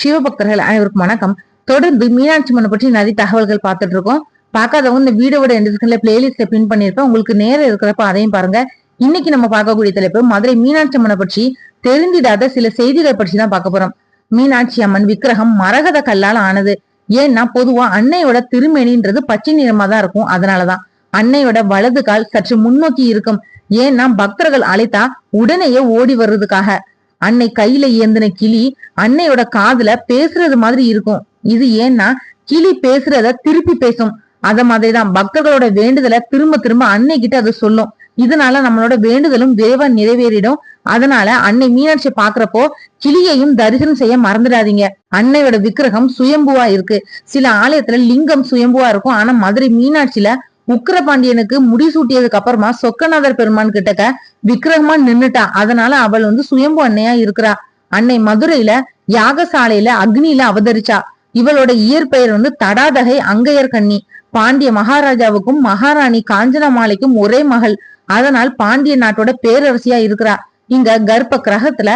சிவபக்தர்கள் அனைவருக்கும் வணக்கம். தொடர்ந்து மீனாட்சி அம்மனை பற்றி நிறைய தகவல்கள் பார்த்துட்டு இருக்கோம். பார்க்காதவங்க இந்த வீடியோட டிஸ்கிரிப்ஷன்ல பிளேலிஸ்ட்ல பின் பண்ணிருப்பேன். உங்களுக்கு நேரம் இருக்கிறப்ப அதையும் பாருங்க. இன்னைக்கு நம்ம பார்க்கக்கூடிய தலைப்பு மதுரை மீனாட்சி அம்மனை பற்றி தெரிந்திடாத சில செய்திகள் பற்றி தான் பார்க்க போறோம். மீனாட்சி அம்மன் விக்கிரகம் மரகத கல்லால் ஆனது. ஏன்னா பொதுவா அன்னையோட திருமேனின்றது பச்சை நிறமா தான் இருக்கும். அதனாலதான் அன்னையோட வலது கால் சற்று முன்னோக்கி இருக்கும். ஏன்னா பக்தர்கள் அழைத்தா உடனேயே ஓடி வர்றதுக்காக. அன்னை கையில ஏந்தின கிளி அன்னையோட காதுல பேசுறது மாதிரி இருக்கும். இது ஏன்னா கிளி பேசுறத திருப்பி பேசும். அத மாதிரிதான் பக்தர்களோட வேண்டுதலை திரும்ப திரும்ப அன்னை கிட்ட அது சொல்லும். இதனால நம்மளோட வேண்டுதலும் விரைவா நிறைவேறிடும். அதனால அன்னை மீனாட்சி பாக்குறப்போ கிளியையும் தரிசனம் செய்ய மறந்துடாதீங்க. அன்னையோட விக்கிரகம் சுயம்புவா இருக்கு. சில ஆலயத்துல லிங்கம் சுயம்புவா இருக்கும். ஆனா மதுரை மீனாட்சியில உக்கிரபாண்டியனுக்கு முடிசூட்டியதுக்கு அப்புறமா சொக்கநாதர் பெருமான் கிட்டக்க விக்கிரகமா நின்னுட்டா. அதனால அவள் சுயம்பு அன்னையா இருக்கிறா. அன்னை மதுரையில யாகசாலையில அக்னியில அவதரிச்சா. இவளோட இயற்பெயர் தடாதகை அங்கையர் கண்ணி. பாண்டிய மகாராஜாவுக்கும் மகாராணி காஞ்சனமாலைக்கும் ஒரே மகள். அதனால் பாண்டிய நாட்டோட பேரரசியா இருக்கிறா. இங்க கர்ப்ப கிரகத்துல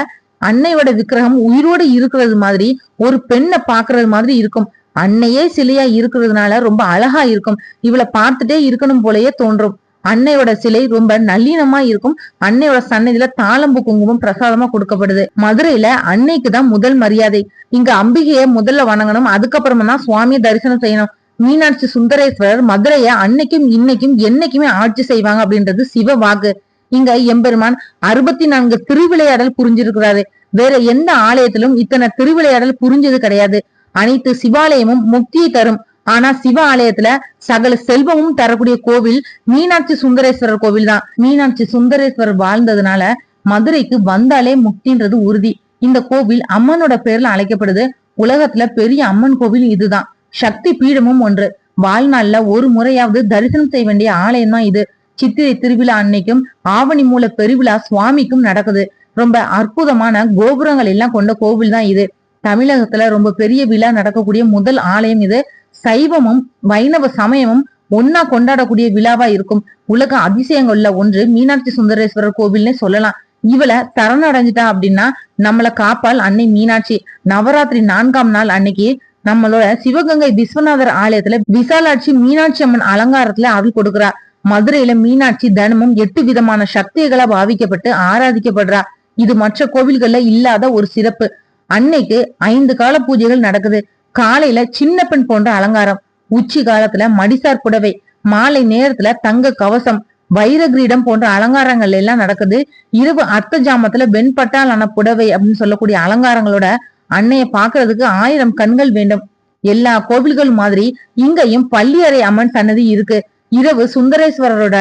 அன்னையோட விக்கிரகம் உயிரோடு இருக்கிறது மாதிரி ஒரு பெண்ணை பாக்குறது மாதிரி இருக்கும். அன்னையே சிலையா இருக்கிறதுனால ரொம்ப அழகா இருக்கும். இவளை பார்த்துட்டே இருக்கணும் போலயே தோன்றும். அன்னையோட சிலை ரொம்ப நல்லினமா இருக்கும். அன்னையோட சன்னதியில தாளம்பு குங்குமம் பிரசாதமா கொடுக்கப்படுது. மதுரையில அன்னைக்கு தான் முதல் மரியாதை. இங்க அம்பிகைய முதல்ல வணங்கணும். அதுக்கப்புறமா தான் சுவாமியை தரிசனம் செய்யணும். மீனாட்சி சுந்தரேஸ்வரர் மதுரைய அன்னைக்கும் இன்னைக்கும் என்னைக்குமே ஆட்சி செய்வாங்க அப்படின்றது சிவ வாக்கு. இங்க எம்பெருமான் 64 திருவிளையாடல் புரிஞ்சிருக்கிறாரு. வேற எந்த ஆலயத்திலும் இத்தனை திருவிளையாடல் புரிஞ்சது கிடையாது. அனைத்து சிவாலயமும் முக்தியை தரும். ஆனா சிவ ஆலயத்துல சகல செல்வமும் தரக்கூடிய கோவில் மீனாட்சி சுந்தரேஸ்வரர் கோவில் தான். மீனாட்சி சுந்தரேஸ்வரர் வாழ்ந்ததுனால மதுரைக்கு வந்தாலே முக்தின்றது உறுதி. இந்த கோவில் அம்மனோட பேர்ல அழைக்கப்படுது. உலகத்துல பெரிய அம்மன் கோவில் இதுதான். சக்தி பீடமும் ஒன்று. வாழ்நாள்ல ஒரு முறையாவது தரிசனம் செய்ய வேண்டிய ஆலயம் தான் இது. சித்திரை திருவிழா அன்னைக்கும் ஆவணி மூல பெருவிழா சுவாமிக்கும் நடக்குது. ரொம்ப அற்புதமான கோபுரங்கள் எல்லாம் கொண்ட கோவில் தான் இது. தமிழகத்துல ரொம்ப பெரிய விழா நடக்கக்கூடிய முதல் ஆலயம் இது. சைவமும் வைணவ சமயமும் ஒன்னா கொண்டாடக்கூடிய விழாவா இருக்கும். உலக அதிசயங்கள்ல ஒன்று மீனாட்சி சுந்தரேஸ்வரர் கோவில்னே சொல்லலாம். இவளை சரணடைஞ்சிட்டா அப்படின்னா நம்மளை காப்பால் அன்னை மீனாட்சி. நவராத்திரி 4ஆம் நாள் அன்னைக்கு நம்மளோட சிவகங்கை விஸ்வநாதர் ஆலயத்துல விசாலாட்சி மீனாட்சி அம்மன் அலங்காரத்துல அருள் கொடுக்கிறா. மதுரையில மீனாட்சி தினமும் 8 விதமான சக்திகளா பாவிக்கப்பட்டு ஆராதிக்கப்படுறா. இது மற்ற கோவில்கள்ல இல்லாத ஒரு சிறப்பு. அன்னைக்கு 5 கால பூஜைகள் நடக்குது. காலையில சின்ன பெண் போன்ற அலங்காரம், உச்சி காலத்துல மடிசார் புடவை, மாலை நேரத்துல தங்க கவசம், வைர கிரீடம் போன்ற அலங்காரங்கள் எல்லாம் நடக்குது. இரவு அர்த்த ஜாமத்துல வெண்பட்டாலான புடவை அப்படின்னு சொல்லக்கூடிய அலங்காரங்களோட அன்னைய பாக்குறதுக்கு 1000 கண்கள் வேண்டும். எல்லா கோவில்கள் மாதிரி இங்கேயும் பள்ளியறை அம்மன் சன்னதி இருக்கு. இரவு சுந்தரேஸ்வரரோட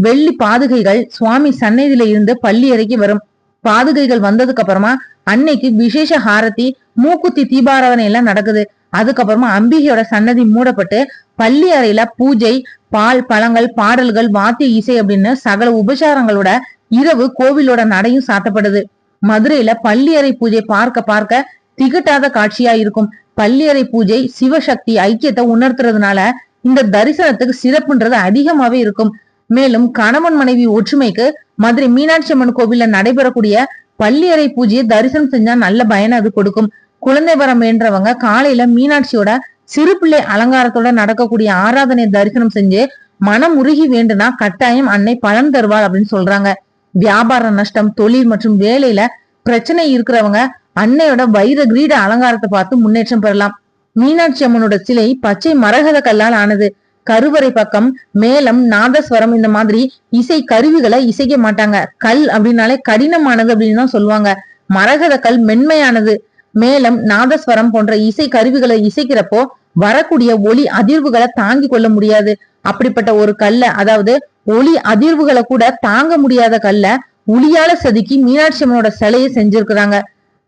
வெள்ளி பாதுகைகள் சுவாமி சன்னதியில இருந்து பள்ளியறைக்கு வரும். பாதுகைகள் வந்ததுக்கு அப்புறமா அன்னைக்கு விசேஷ ஹாரதி, மூக்குத்தி தீபாராதனை எல்லாம் நடக்குது. அதுக்கப்புறமா அம்பிகையோட சன்னதி மூடப்பட்டு பள்ளி அறையில பூஜை, பால், பழங்கள், பாடல்கள், வாத்திய இசை அப்படின்னு சகல உபசாரங்களோட இரவு கோவிலோட நடையும் சாத்தப்படுது. மதுரையில பள்ளியறை பூஜை பார்க்க பார்க்க திகட்டாத காட்சியா இருக்கும். பள்ளியறை பூஜை சிவசக்தி ஐக்கியத்தை உணர்த்துறதுனால இந்த தரிசனத்துக்கு சிறப்புன்றது அதிகமாவே இருக்கும். மேலும் கணவன் மனைவி ஒற்றுமைக்கு மதுரை மீனாட்சி அம்மன் கோவில்ல நடைபெறக்கூடிய பள்ளியறை பூஜையை தரிசனம் செஞ்சா நல்ல பயனை அது கொடுக்கும். குழந்தை வரம் வேண்டவங்க காலையில மீனாட்சியோட சிறு பிள்ளை அலங்காரத்தோட நடக்கக்கூடிய ஆராதனை தரிசனம் செஞ்சு மனம் உருகி வேண்டுனா கட்டாயம் அன்னை பலன் தருவாள் அப்படின்னு சொல்றாங்க. வியாபார நஷ்டம், தொழில் மற்றும் வேலையில பிரச்சனை இருக்கிறவங்க அன்னையோட வைர கிரீட அலங்காரத்தை பார்த்து முன்னேற்றம் பெறலாம். மீனாட்சி அம்மனோட சிலை பச்சை மரகத கல்லால் ஆனது. கருவறை பக்கம் மேளம், நாதஸ்வரம் இந்த மாதிரி இசை கருவிகளை இசைக்க மாட்டாங்க. கல் அப்படின்னாலே கடினமானது அப்படின்னு தான் சொல்லுவாங்க. மரகத கல் மென்மையானது. மேளம், நாதஸ்வரம் போன்ற இசை கருவிகளை இசைக்கிறப்போ வரக்கூடிய ஒளி அதிர்வுகளை தாங்கி கொள்ள முடியாது. அப்படிப்பட்ட ஒரு கல்ல, அதாவது ஒளி அதிர்வுகளை கூட தாங்க முடியாத கல்ல ஒளியால செதுக்கி மீனாட்சி அம்மனோட சிலையை செஞ்சிருக்கிறாங்க.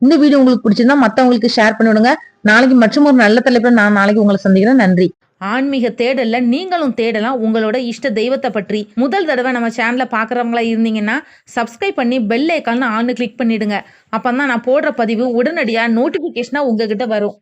இந்த வீடியோ உங்களுக்கு பிடிச்சிருந்தா மத்தவங்களுக்கு ஷேர் பண்ணிவிடுங்க. நாளைக்கு மற்றும் ஒரு நல்ல தலைப்புல நான் நாளைக்கு உங்களை சந்திக்கிறேன். நன்றி. ஆன்மீக தேடல்ல நீங்களும் தேடலாம் உங்களோட இஷ்ட தெய்வத்தை பற்றி. முதல் தடவை நம்ம சேனலை பார்க்குறவங்களா இருந்தீங்கன்னா சப்ஸ்கிரைப் பண்ணி பெல் ஐக்கான் ஆன்னு கிளிக் பண்ணிடுங்க. அப்பதான் நான் போடுற பதிவு உடனடியாக நோட்டிஃபிகேஷனாக உங்ககிட்ட வரும்.